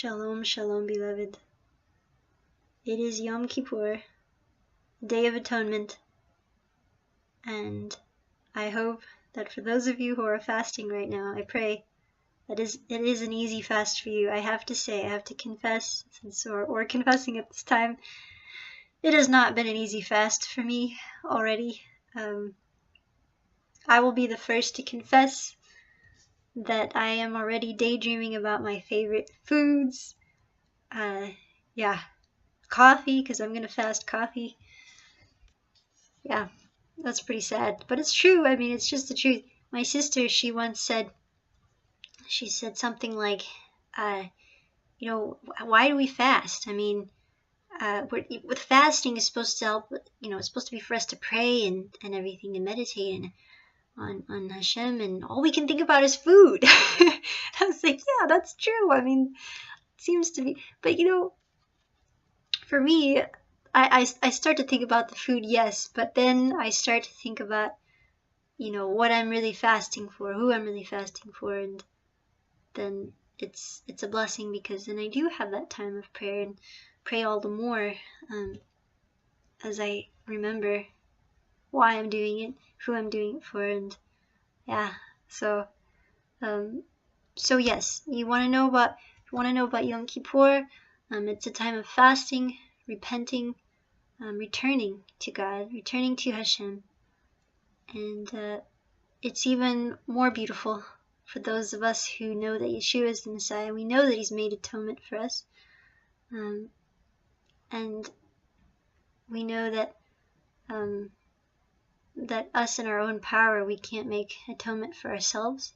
Shalom, shalom, beloved. It is Yom Kippur, Day of Atonement, and I hope that for those of you who are fasting right now, I pray that it is an easy fast for you. I have to say, I have to confess, since we're confessing at this time, it has not been an easy fast for me already. I will be the first to confess that I am already daydreaming about my favorite foods. Yeah, coffee, because I'm gonna fast coffee. Yeah, that's pretty sad, but it's true. I mean, it's just the truth. My sister, she once said, something like, why do we fast? I mean, with fasting is supposed to help, it's supposed to be for us to pray and everything, to meditate and on Hashem, and all we can think about is food. I was like, yeah, that's true. I mean, it seems to be, but for me, I start to think about the food, yes, but then I start to think about, what I'm really fasting for, who I'm really fasting for, and then it's a blessing, because then I do have that time of prayer and pray all the more as I remember why I'm doing it, who I'm doing it for, and yeah. So yes, you want to know about Yom Kippur. It's a time of fasting, repenting, returning to God, returning to Hashem, and it's even more beautiful for those of us who know that Yeshua is the Messiah. We know that He's made atonement for us, and we know that that us in our own power, we can't make atonement for ourselves,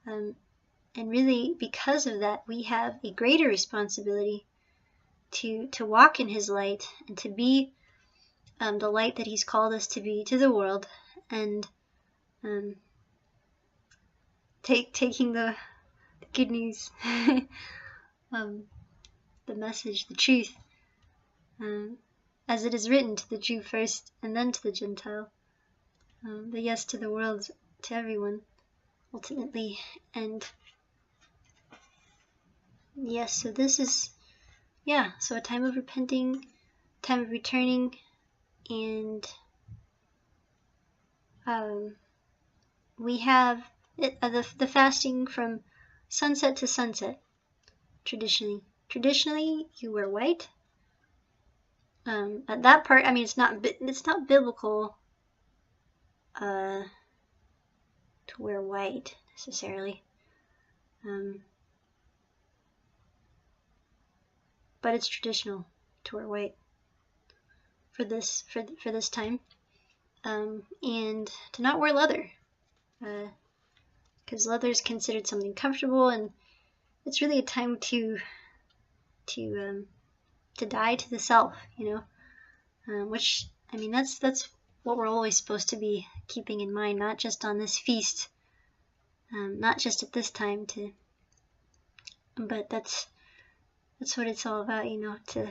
and really because of that, we have a greater responsibility to walk in His light and to be the light that He's called us to be to the world, and taking the good news, the message, the truth, as it is written, to the Jew first and then to the Gentile, but yes, to the world, to everyone, ultimately. And yes, so this is, so a time of repenting, time of returning, and we have the fasting from sunset to sunset. Traditionally, you wear white. At that part, I mean, it's not biblical to wear white necessarily, but it's traditional to wear white for this time, and to not wear leather, because leather is considered something comfortable, and it's really a time to die to the self, which, I mean, that's what we're always supposed to be keeping in mind, not just on this feast, not just at this time, but that's what it's all about, to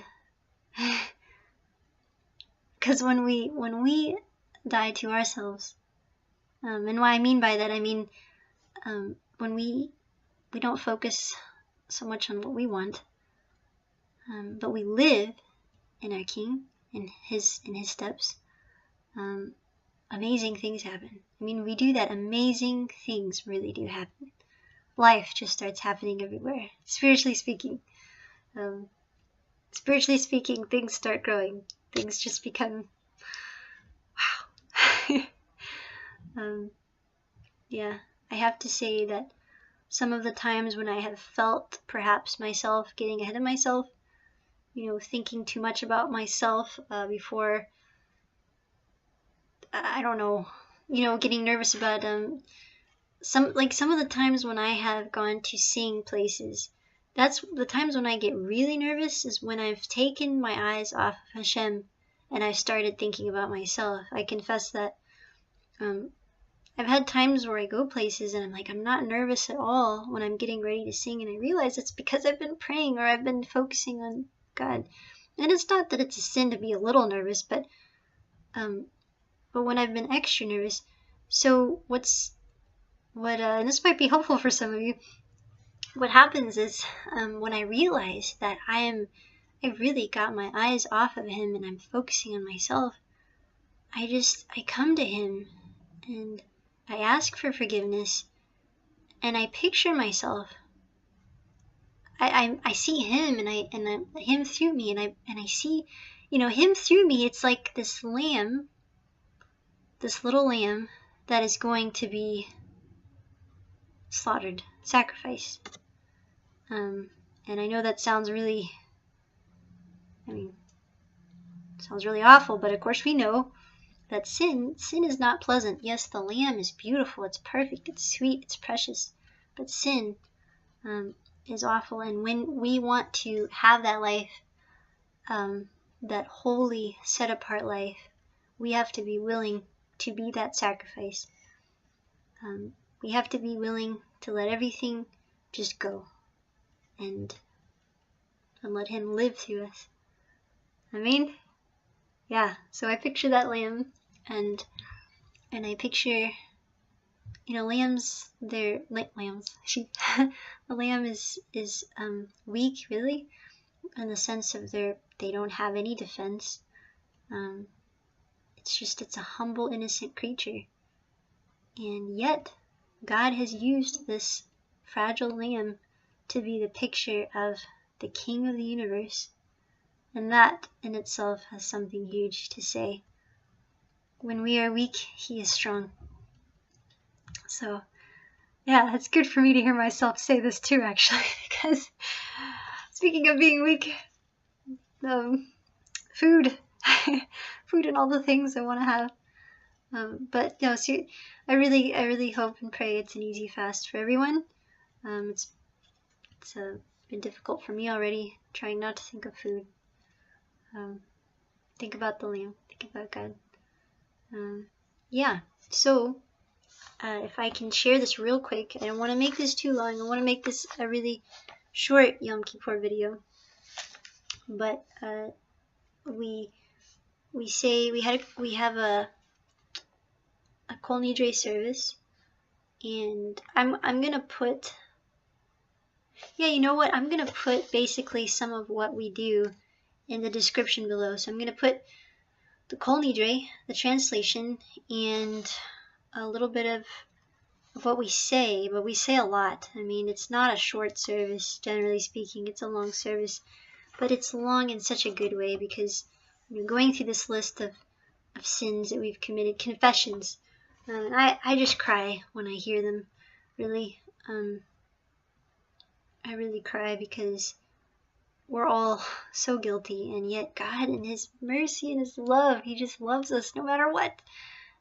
because when we die to ourselves, and what I mean by that, I mean when we don't focus so much on what we want, but we live in our King, in his steps, amazing things happen. I mean, we do that, amazing things really do happen. Life just starts happening everywhere. Spiritually speaking, things start growing. Things just become, wow. I have to say that some of the times when I have felt perhaps myself getting ahead of myself, thinking too much about myself before, I don't know, getting nervous about some of the times when I have gone to sing places. That's the times when I get really nervous, is when I've taken my eyes off of Hashem and I've started thinking about myself. I confess that I've had times where I go places and I'm not nervous at all when I'm getting ready to sing, and I realize it's because I've been praying or I've been focusing on God. And it's not that it's a sin to be a little nervous, but when I've been extra nervous. So and this might be helpful for some of you, what happens is when I realize that I really got my eyes off of him and I'm focusing on myself, I come to him and I ask for forgiveness, and I picture myself. I see him and him through me, and I see, him through me. It's like this lamb, this little lamb that is going to be slaughtered, sacrificed. And I know that sounds really, sounds really awful, but of course we know that sin is not pleasant. Yes, the lamb is beautiful, it's perfect, it's sweet, it's precious, but sin is awful. And when we want to have that life, that holy, set apart life, we have to be willing to be that sacrifice. We have to be willing to let everything just go and let him live through us. Yeah, so I picture that lamb, and I picture, lambs, they're like lambs, sheep. The lamb is weak, really, in the sense of they don't have any defense. It's a humble, innocent creature. And yet, God has used this fragile lamb to be the picture of the King of the universe. And that in itself has something huge to say. When we are weak, he is strong. So, yeah, it's good for me to hear myself say this too, actually, because speaking of being weak, food and all the things I want to have. But no, I really hope and pray it's an easy fast for everyone. It's been difficult for me already, trying not to think of food. Think about the lamb, think about God. Yeah, so if I can share this real quick, I don't want to make this too long. I want to make this a really short Yom Kippur video. But we have a Kol Nidre service, and I'm gonna put, I'm gonna put basically some of what we do in the description below. So I'm gonna put the Kol Nidre, the translation, and a little bit of what we say, but we say a lot. It's not a short service, generally speaking. It's a long service, but it's long in such a good way, because going through this list of sins that we've committed, confessions, I just cry when I hear them, really. I really cry, because we're all so guilty, and yet God, in his mercy and his love, he just loves us no matter what.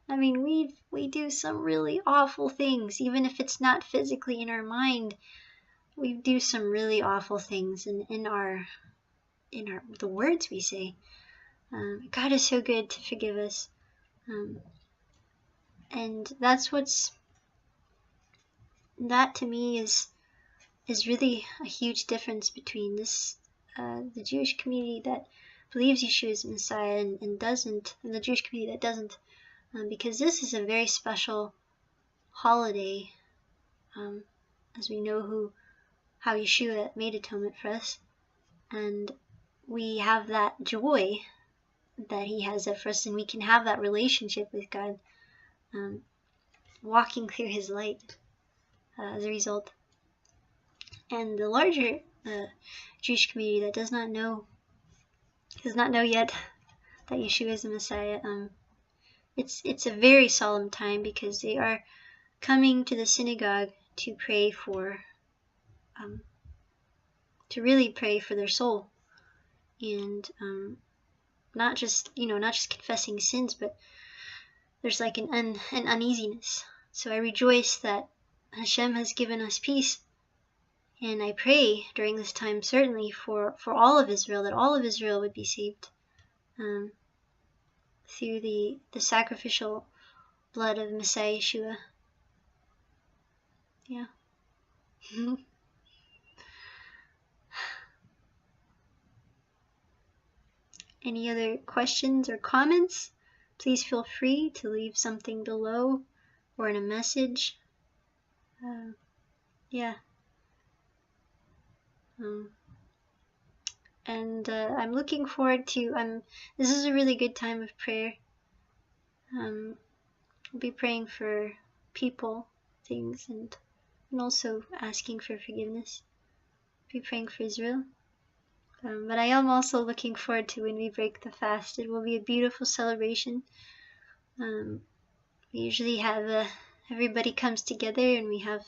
We do some really awful things, even if it's not physically in our mind. We do some really awful things in the words we say. God is so good to forgive us, and that to me is really a huge difference between the Jewish community that believes Yeshua is Messiah and doesn't, and the Jewish community that doesn't, because this is a very special holiday, as we know how Yeshua made atonement for us, and we have that joy that he has for us, and we can have that relationship with God, walking through his light as a result. And the larger Jewish community that does not know yet that Yeshua is the Messiah, it's a very solemn time, because they are coming to the synagogue to pray to really pray for their soul, and not just confessing sins, but there's like an uneasiness. So I rejoice that Hashem has given us peace, and I pray during this time certainly for all of Israel, that all of Israel would be saved through the sacrificial blood of Messiah Yeshua. Yeah. Any other questions or comments? Please feel free to leave something below or in a message. Yeah. And I'm looking forward to. This is a really good time of prayer. I'll be praying for people, things, and also asking for forgiveness. Be praying for Israel. But I am also looking forward to when we break the fast. It will be a beautiful celebration. We usually have everybody comes together and we have,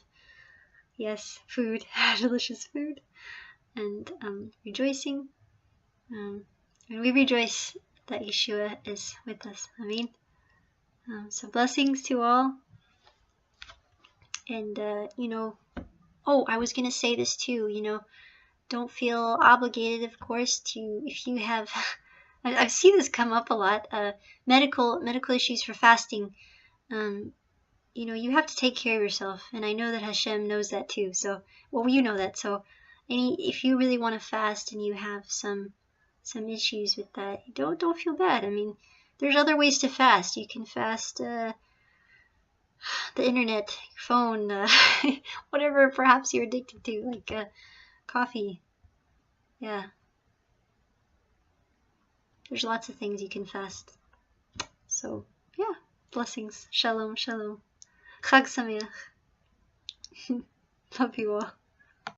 yes, food, delicious food, and rejoicing. And we rejoice that Yeshua is with us. Amen. So blessings to all. And, I was going to say this too, don't feel obligated, of course, to, if you have, I see this come up a lot, medical issues for fasting. You have to take care of yourself, and I know that Hashem knows that too. So, well, you know that. So, if you really want to fast and you have some issues with that, don't feel bad. I mean, there's other ways to fast. You can fast the internet, your phone, whatever perhaps you're addicted to, like coffee. Yeah. There's lots of things you can fast. So, yeah. Blessings. Shalom, shalom. Chag Sameach. Love you all.